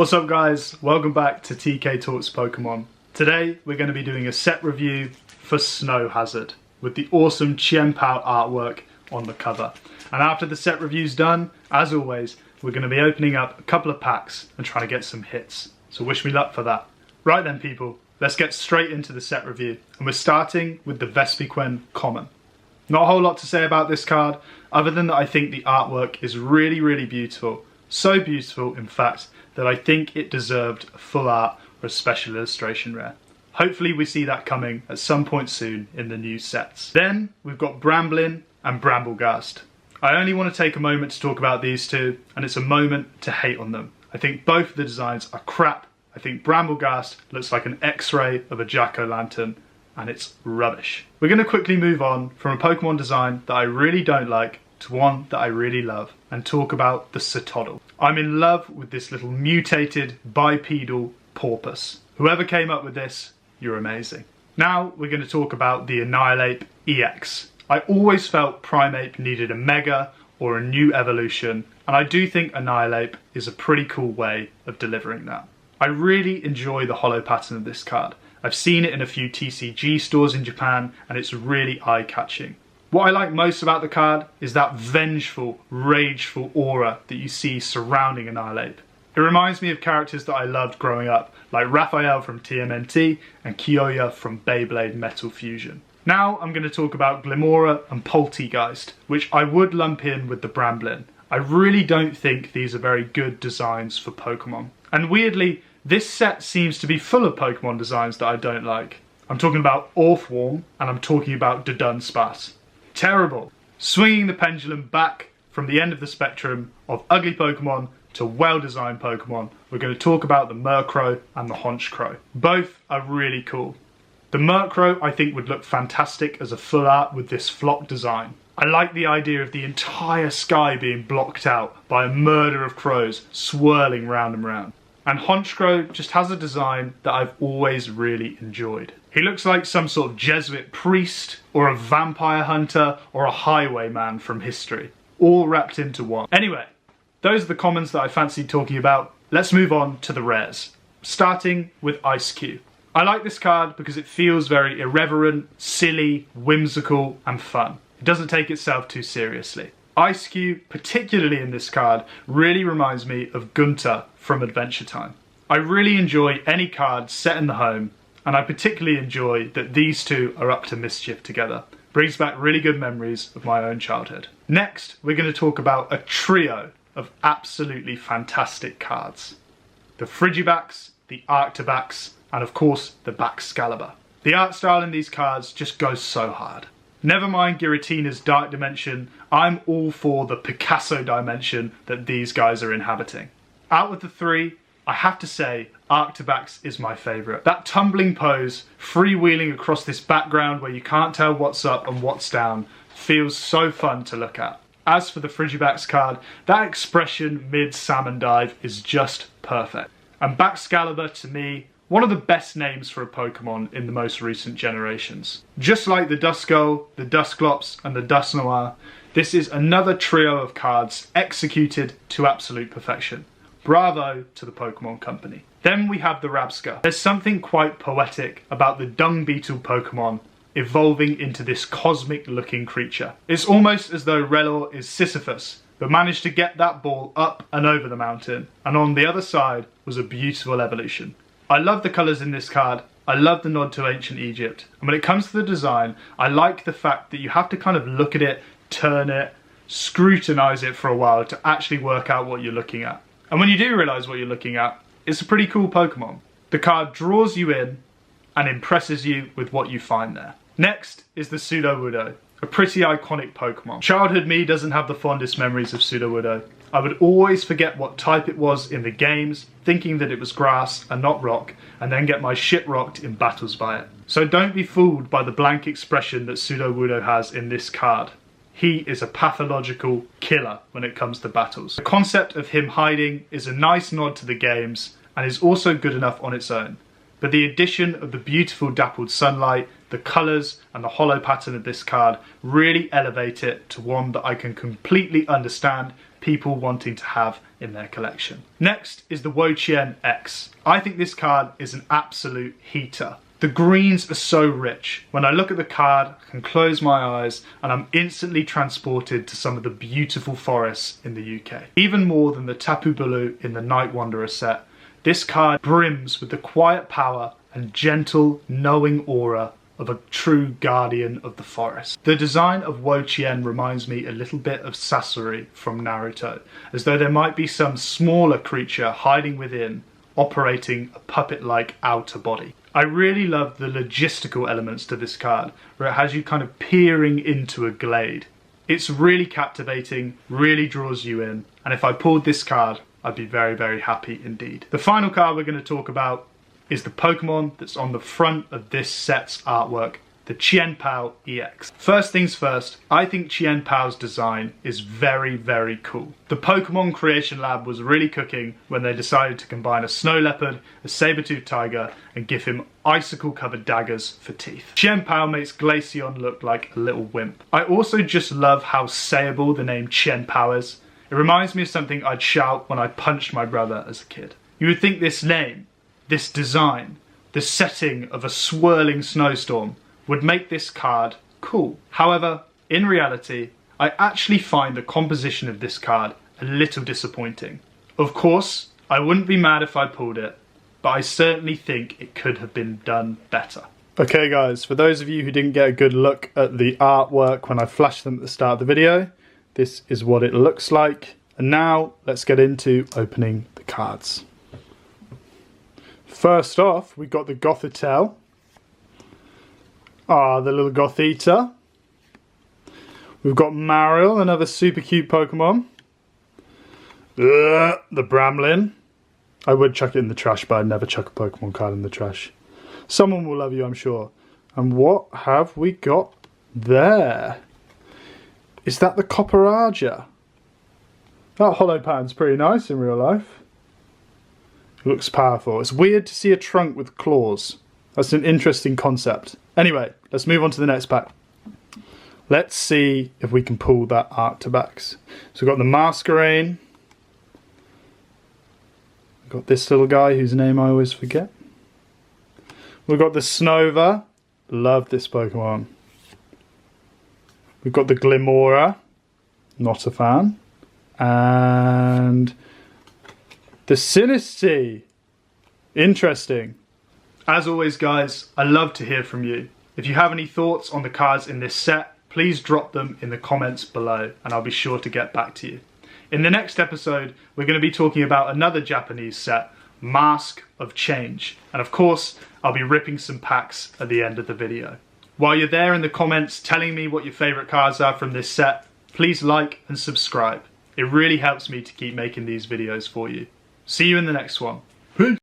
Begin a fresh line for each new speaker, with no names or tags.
What's up guys, welcome back to TK Talks Pokemon. Today we're going to be doing a set review for Snow Hazard with the awesome Chien-Pao artwork on the cover. And after the set review's done, as always, we're going to be opening up a couple of packs and trying to get some hits. So wish me luck for that. Right then people, let's get straight into the set review. And we're starting with the Vespiquen Common. Not a whole lot to say about this card, other than that I think the artwork is really beautiful. So beautiful, in fact, that I think it deserved a full art or a special illustration rare. Hopefully we see that coming at some point soon in the new sets. Then we've got Bramblin and Bramblegast. I only want to take a moment to talk about these two, and it's a moment to hate on them. I think both of the designs are crap. I think Bramblegast looks like an X-ray of a jack-o'-lantern, and it's rubbish. We're going to quickly move on from a Pokemon design that I really don't like to one that I really love, and talk about the Cetoddle. I'm in love with this little mutated bipedal porpoise. Whoever came up with this, you're amazing. Now we're going to talk about the Annihilape EX. I always felt Primeape needed a Mega or a new evolution, and I do think Annihilape is a pretty cool way of delivering that. I really enjoy the holo pattern of this card. I've seen it in a few TCG stores in Japan, and it's really eye-catching. What I like most about the card is that vengeful, rageful aura that you see surrounding Annihilape. It reminds me of characters that I loved growing up, like Raphael from TMNT and Kiyoya from Beyblade Metal Fusion. Now I'm going to talk about Glimmora and Poltegeist, which I would lump in with the Bramblin. I really don't think these are very good designs for Pokemon. And weirdly, this set seems to be full of Pokemon designs that I don't like. I'm talking about Orthworm and I'm talking about Dudunsparce. Terrible. Swinging the pendulum back from the end of the spectrum of ugly Pokemon to well-designed Pokemon, we're going to talk about the Murkrow and the Honchkrow. Both are really cool. The Murkrow I think would look fantastic as a full art with this flock design. I like the idea of the entire sky being blocked out by a murder of crows swirling round and round. And Honchkrow just has a design that I've always really enjoyed. He looks like some sort of Jesuit priest, or a vampire hunter, or a highwayman from history, all wrapped into one. Anyway, those are the commons that I fancied talking about. Let's move on to the rares, starting with Ice-Q. I like this card because it feels very irreverent, silly, whimsical, and fun. It doesn't take itself too seriously. Ice-Q, particularly in this card, really reminds me of Gunter from Adventure Time. I really enjoy any card set in the home, and I particularly enjoy that these two are up to mischief together. Brings back really good memories of my own childhood. Next, we're going to talk about a trio of absolutely fantastic cards. The Frigibax, the Arctibax, and of course the Baxcalibur. The art style in these cards just goes so hard. Never mind Giratina's Dark Dimension, I'm all for the Picasso dimension that these guys are inhabiting. Out of the three, I have to say Arctibax is my favourite. That tumbling pose, freewheeling across this background where you can't tell what's up and what's down, feels so fun to look at. As for the Frigibax card, that expression mid-salmon dive is just perfect. And Baxcalibur, to me, one of the best names for a Pokemon in the most recent generations. Just like the Duskull, the Dusclops and the Dusknoir, this is another trio of cards executed to absolute perfection. Bravo to the Pokemon Company. Then we have the Rabsca. There's something quite poetic about the dung beetle Pokemon evolving into this cosmic looking creature. It's almost as though Relor is Sisyphus, but managed to get that ball up and over the mountain, and on the other side was a beautiful evolution. I love the colours in this card, I love the nod to ancient Egypt, and when it comes to the design, I like the fact that you have to kind of look at it, turn it, scrutinise it for a while to actually work out what you're looking at. And when you do realise what you're looking at, it's a pretty cool Pokemon. The card draws you in and impresses you with what you find there. Next is the Sudowoodo, a pretty iconic Pokemon. Childhood me doesn't have the fondest memories of Sudowoodo. I would always forget what type it was in the games, thinking that it was grass and not rock, and then get my shit rocked in battles by it. So don't be fooled by the blank expression that Sudowoodo has in this card. He is a pathological killer when it comes to battles. The concept of him hiding is a nice nod to the games and is also good enough on its own. But the addition of the beautiful dappled sunlight, the colours and the holo pattern of this card really elevate it to one that I can completely understand people wanting to have in their collection. Next is the Wo-Chien X. I think this card is an absolute heater. The greens are so rich. When I look at the card, I can close my eyes and I'm instantly transported to some of the beautiful forests in the UK. Even more than the Tapu Bulu in the Night Wanderer set, this card brims with the quiet power and gentle, knowing aura of a true guardian of the forest. The design of Wo-Chien reminds me a little bit of Sasori from Naruto, as though there might be some smaller creature hiding within, operating a puppet-like outer body. I really love the logistical elements to this card, where it has you kind of peering into a glade. It's really captivating, really draws you in, and if I pulled this card, I'd be very, very happy indeed. The final card we're going to talk about is the Pokemon that's on the front of this set's artwork, the Chien-Pao EX. First things first, I think Chien-Pao's design is very, very cool. The Pokemon Creation Lab was really cooking when they decided to combine a snow leopard, a saber-toothed tiger, and give him icicle-covered daggers for teeth. Chien-Pao makes Glaceon look like a little wimp. I also just love how sayable the name Chien-Pao is. It reminds me of something I'd shout when I punched my brother as a kid. You would think this name, this design, the setting of a swirling snowstorm would make this card cool. However, in reality, I actually find the composition of this card a little disappointing. Of course, I wouldn't be mad if I pulled it, but I certainly think it could have been done better. Okay guys, for those of you who didn't get a good look at the artwork when I flashed them at the start of the video, this is what it looks like. And now let's get into opening the cards. First off, we've got the Gothitelle. Ah, the little Gothita. We've got Marill, another super cute Pokemon. The Bramlin. I would chuck it in the trash, but I'd never chuck a Pokemon card in the trash. Someone will love you, I'm sure. And what have we got there? Is that the Copperaja? That holo pattern's pretty nice in real life. It looks powerful. It's weird to see a trunk with claws. That's an interesting concept. Anyway, let's move on to the next pack. Let's see if we can pull that Arctobax. So we've got the Masquerain. We've got this little guy whose name I always forget. We've got the Snova. Love this Pokemon. We've got the Glimora. Not a fan. And the Sinistea. Interesting. As always guys, I love to hear from you. If you have any thoughts on the cards in this set, please drop them in the comments below and I'll be sure to get back to you. In the next episode, we're going to be talking about another Japanese set, Mask of Change. And of course, I'll be ripping some packs at the end of the video. While you're there in the comments telling me what your favourite cards are from this set, please like and subscribe. It really helps me to keep making these videos for you. See you in the next one.